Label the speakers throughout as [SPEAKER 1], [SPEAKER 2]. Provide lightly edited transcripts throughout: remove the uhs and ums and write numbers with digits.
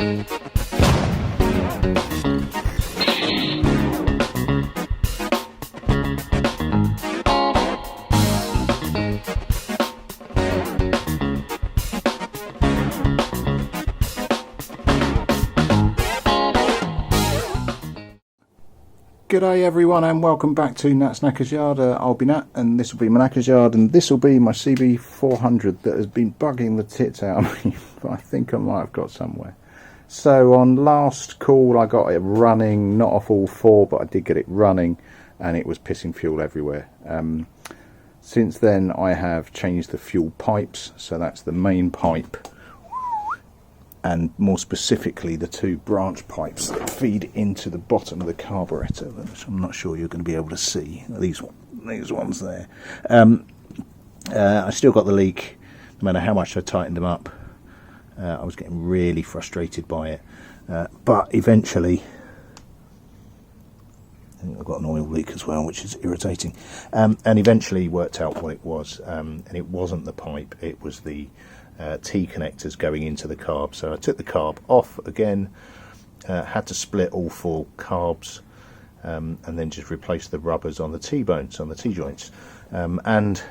[SPEAKER 1] G'day everyone and welcome back to Nat's Knackers Yard. I'll be Nat and this will be my Knackers Yard, and this will be my CB400 that has been bugging the tits out of me. But I think I might have got somewhere. So on last call I got it running, not off all four, but I did get it running and it was pissing fuel everywhere. Since then I have changed the fuel pipes, so that's the main pipe and more specifically the two branch pipes that feed into the bottom of the carburetor, which I'm not sure you're going to be able to see. These ones there. I still got the leak, no matter how much I tightened them up. I was getting really frustrated by it, but eventually, I think I've got an oil leak as well, which is irritating, and eventually worked out what it was, and it wasn't the pipe, it was the T connectors going into the carb. So I took the carb off again, had to split all four carbs, and then just replace the rubbers on the T-bones, on the T-joints, and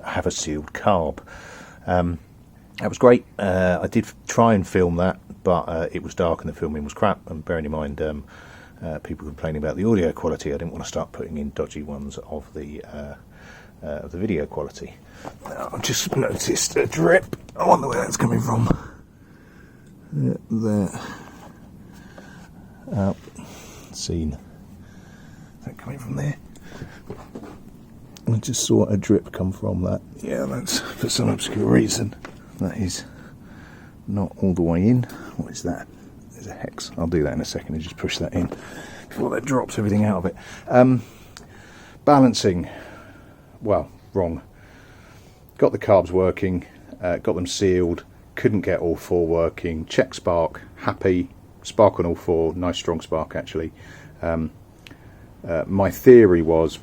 [SPEAKER 1] have a sealed carb. That was great. I did try and film that, but it was dark and the filming was crap, and bearing in mind people complaining about the audio quality, I didn't want to start putting in dodgy ones of the video quality. I've just noticed a drip. I wonder where that's coming from. There. Seen. Is that coming from there? I just saw a drip come from that. Yeah, that's for some obscure reason. That is not all the way in. What is that? There's a hex. I'll do that in a second and just push that in before that drops everything out of it. Balancing. Well, wrong. Got the carbs working, got them sealed, couldn't get all four working. Check spark, happy. Spark on all four, nice strong spark actually. My theory was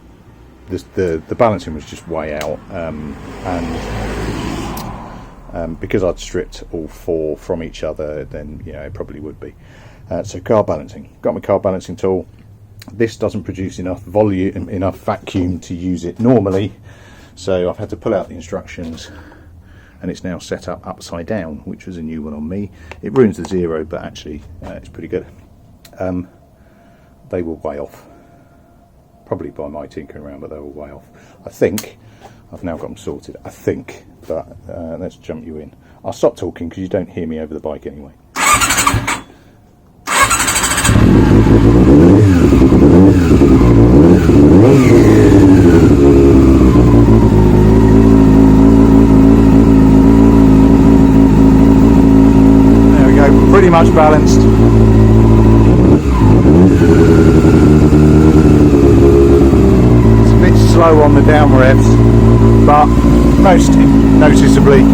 [SPEAKER 1] the balancing was just way out, and because I'd stripped all four from each other, then yeah, it probably would be. So carb balancing. Got my carb balancing tool. This doesn't produce enough volume, enough vacuum to use it normally, so I've had to pull out the instructions, and it's now set up upside down, which was a new one on me. It ruins the zero, but actually it's pretty good. They will weigh off, probably by my tinkering around, but they will weigh off. I think I've now got them sorted, I think, but let's jump you in. I'll stop talking because you don't hear me over the bike anyway. There we go, pretty much balanced. It's a bit slow on the down revs, but most noticeably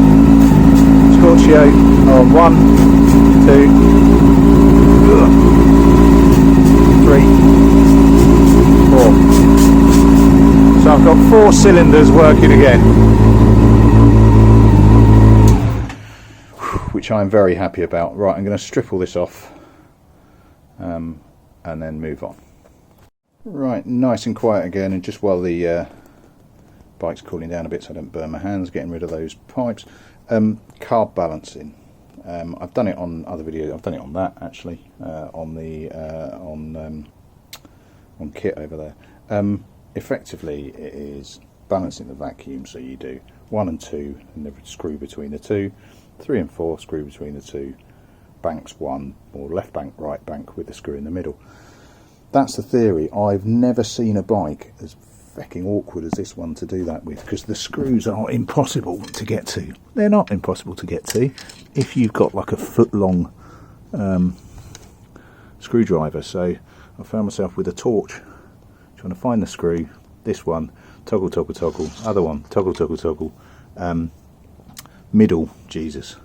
[SPEAKER 1] Scorchio on 1, 2, 3, 4. So I've got 4 cylinders working again, which I'm very happy about. Right, I'm going to strip all this off and then move on. Right, nice and quiet again, and just while the bike's cooling down a bit so I don't burn my hands, getting rid of those pipes. Carb balancing. I've done it on other videos. I've done it on that actually, on the on kit over there. Effectively, it is balancing the vacuum. So you do 1 and 2, and the screw between the 2. 3 and 4, screw between the 2. Banks 1, or left bank, right bank with the screw in the middle. That's the theory. I've never seen a bike as fucking awkward as this one to do that with, because the screws are impossible to get to. They're not impossible to get to if you've got like a foot long screwdriver. So I found myself with a torch trying to find the screw. This one, toggle toggle toggle, other one, toggle toggle toggle, middle, Jesus,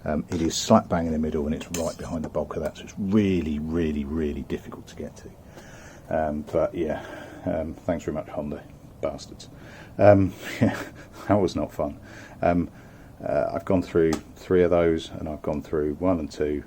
[SPEAKER 1] it is slap bang in the middle, and it's right behind the bulk of that, so it's really really really difficult to get to. But yeah, thanks very much, Honda bastards. Yeah, that was not fun. I've gone through 3 of those, and I've gone through 1 and 2,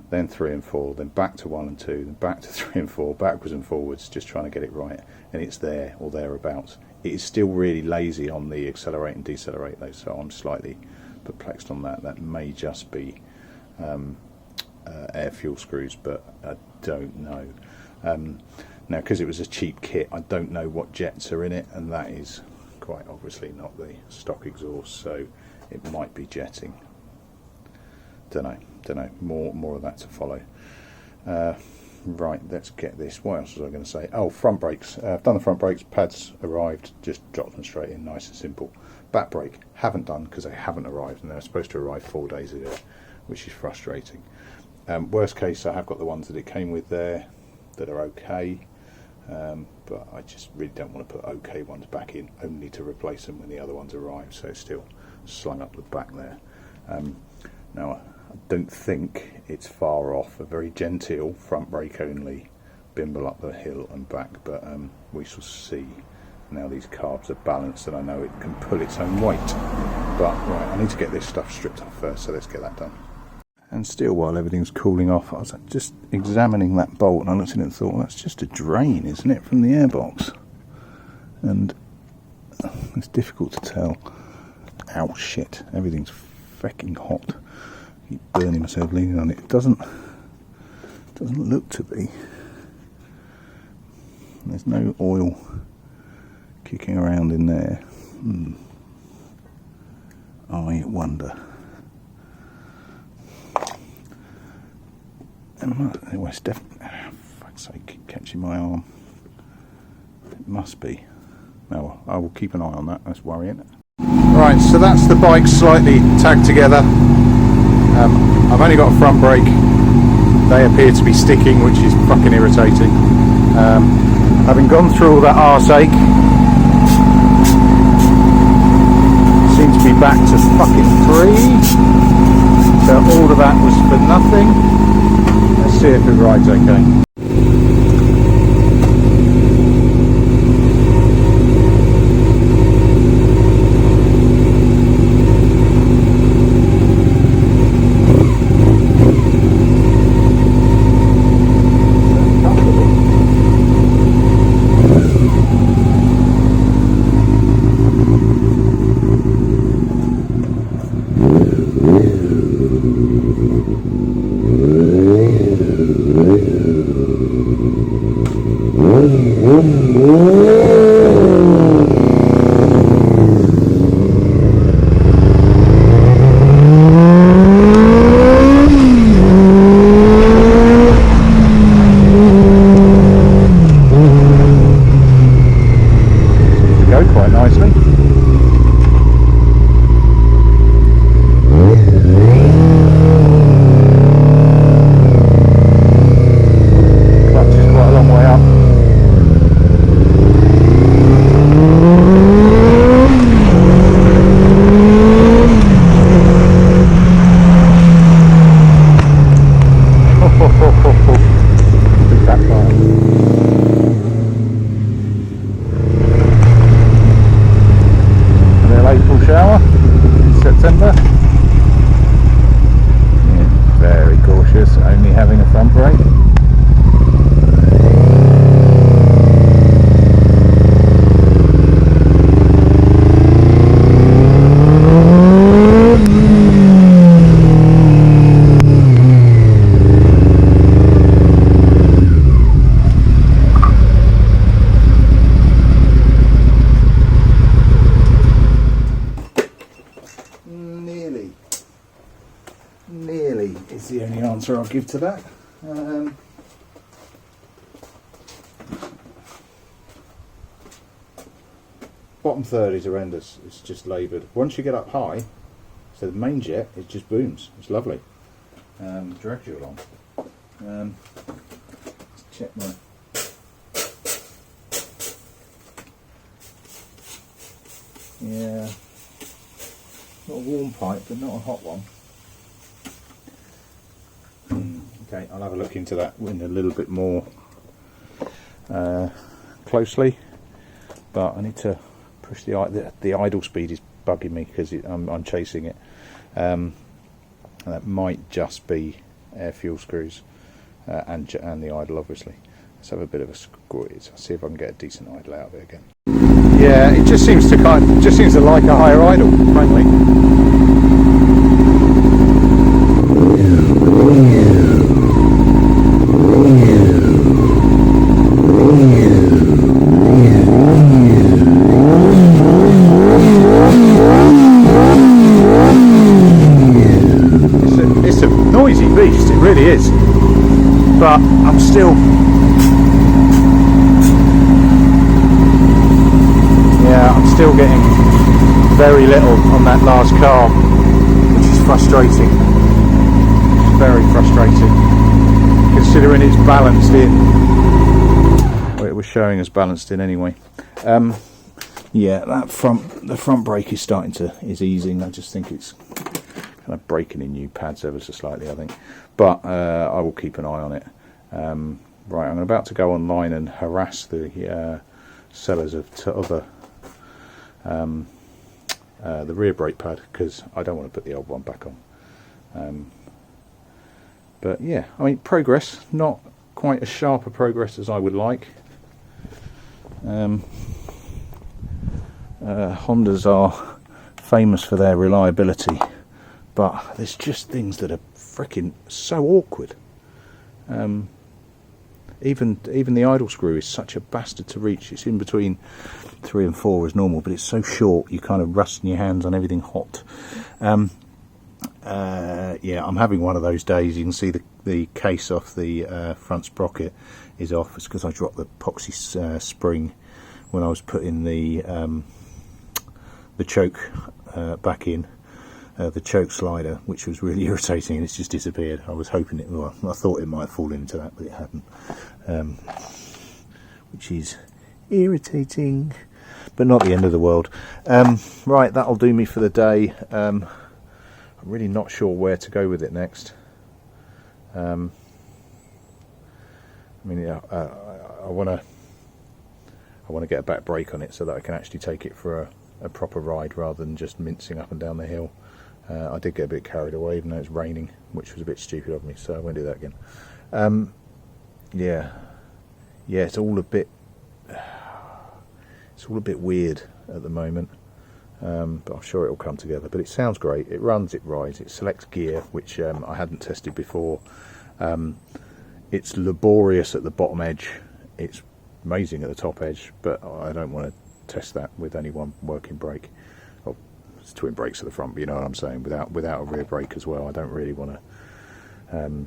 [SPEAKER 1] then 3 and 4, then back to 1 and 2, then back to 3 and 4, backwards and forwards, just trying to get it right, and it's there or thereabouts. It is still really lazy on the accelerate and decelerate though, so I'm slightly perplexed on that. That may just be air fuel screws, but I don't know. Now, because it was a cheap kit, I don't know what jets are in it, and that is quite obviously not the stock exhaust, so it might be jetting. Don't know. More of that to follow. Right, let's get this. What else was I going to say? Oh, front brakes. I've done the front brakes. Pads arrived. Just dropped them straight in, nice and simple. Back brake haven't done because they haven't arrived, and they're supposed to arrive 4 days ago, which is frustrating. Worst case, I have got the ones that it came with there that are okay, but I just really don't want to put okay ones back in, only to replace them when the other ones arrive. So still slung up the back there. Now, I don't think it's far off. A very genteel front brake only bimble up the hill and back, but we shall see. Now these carbs are balanced and I know it can pull its own weight. But right, I need to get this stuff stripped off first, so let's get that done. And still, while everything's cooling off, I was just examining that bolt and I looked at it and thought, well, that's just a drain, isn't it, from the airbox? And it's difficult to tell. Ow, shit, everything's freaking hot. Keep burning myself leaning on it. It doesn't look to be. There's no oil kicking around in there. I wonder. Anyway, it's definitely, for fuck's sake, catching my arm. It must be. No, I will keep an eye on that. That's worrying. Right, so that's the bike slightly tagged together. I've only got a front brake. They appear to be sticking, which is fucking irritating. Having gone through all that arse ache, seems to be back to fucking 3. So all of that was for nothing. Let's see if it rides okay. Quite nicely. Clutch is quite a long way up. Took that far. April shower in September. Yeah, very cautious, only having a front brake. Nearly is the only answer I'll give to that. Bottom third is horrendous. It's just laboured. Once you get up high, so the main jet, it just booms. It's lovely. Drags you along. Let's check my. Yeah. Not a warm pipe, but not a hot one. Okay, I'll have a look into that in a little bit more closely, but I need to push the idle speed is bugging me because I'm chasing it. And that might just be air fuel screws, and the idle obviously. Let's have a bit of a squeeze. I'll see if I can get a decent idle out of it again. Yeah, it just seems to like a higher idle, frankly. It's a noisy beast, it really is. But I'm still. Yeah, I'm still getting very little on that last car, which is frustrating. It's very frustrating, considering it's balanced in. Well, it was showing as balanced in anyway. Yeah, the front brake is is easing. I just think it's kind of breaking in new pads ever so slightly, I think. But I will keep an eye on it. Right, I'm about to go online and harass the sellers of other. The rear brake pad, because I don't want to put the old one back on. But yeah, I mean, progress, not quite as sharp a progress as I would like. Hondas are famous for their reliability, but there's just things that are freaking so awkward. Even the idle screw is such a bastard to reach. It's in between 3 and 4 as normal, but it's so short you kind of rust in your hands on everything hot. Yeah, I'm having one of those days. You can see the case off the front sprocket is off. It's because I dropped the epoxy spring when I was putting the choke back in. The choke slider, which was really irritating, and it's just disappeared. I was hoping it, well, I thought it might fall into that, but it hadn't, which is irritating, but not the end of the world. Right, that'll do me for the day. I'm really not sure where to go with it next. I mean, yeah, I want to get a back brake on it so that I can actually take it for a proper ride rather than just mincing up and down the hill. I did get a bit carried away even though it's raining, which was a bit stupid of me, so I won't do that again. Yeah, it's all a bit weird at the moment, but I'm sure it'll come together. But it sounds great. It runs, it rides, it selects gear, which I hadn't tested before. It's laborious at the bottom edge. It's amazing at the top edge, but I don't want to test that with any one working brake. It's twin brakes at the front, but you know what I'm saying, without a rear brake as well. I don't really want to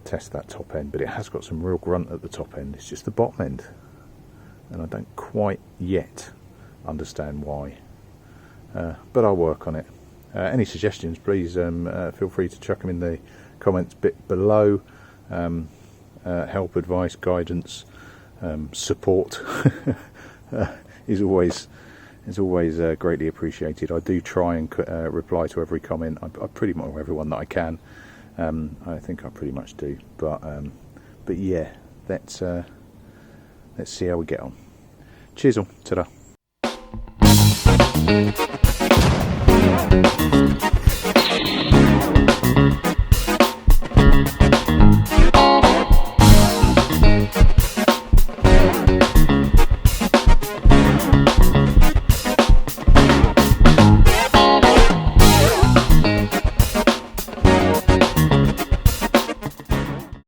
[SPEAKER 1] test that top end, but it has got some real grunt at the top end. It's just the bottom end, and I don't quite yet understand why, but I'll work on it. Any suggestions, please feel free to chuck them in the comments bit below. Help, advice, guidance, support is always greatly appreciated. I do try and reply to every comment. I pretty much everyone that I can. I think I pretty much do. But yeah, let's see how we get on. Cheers all. Ta-da.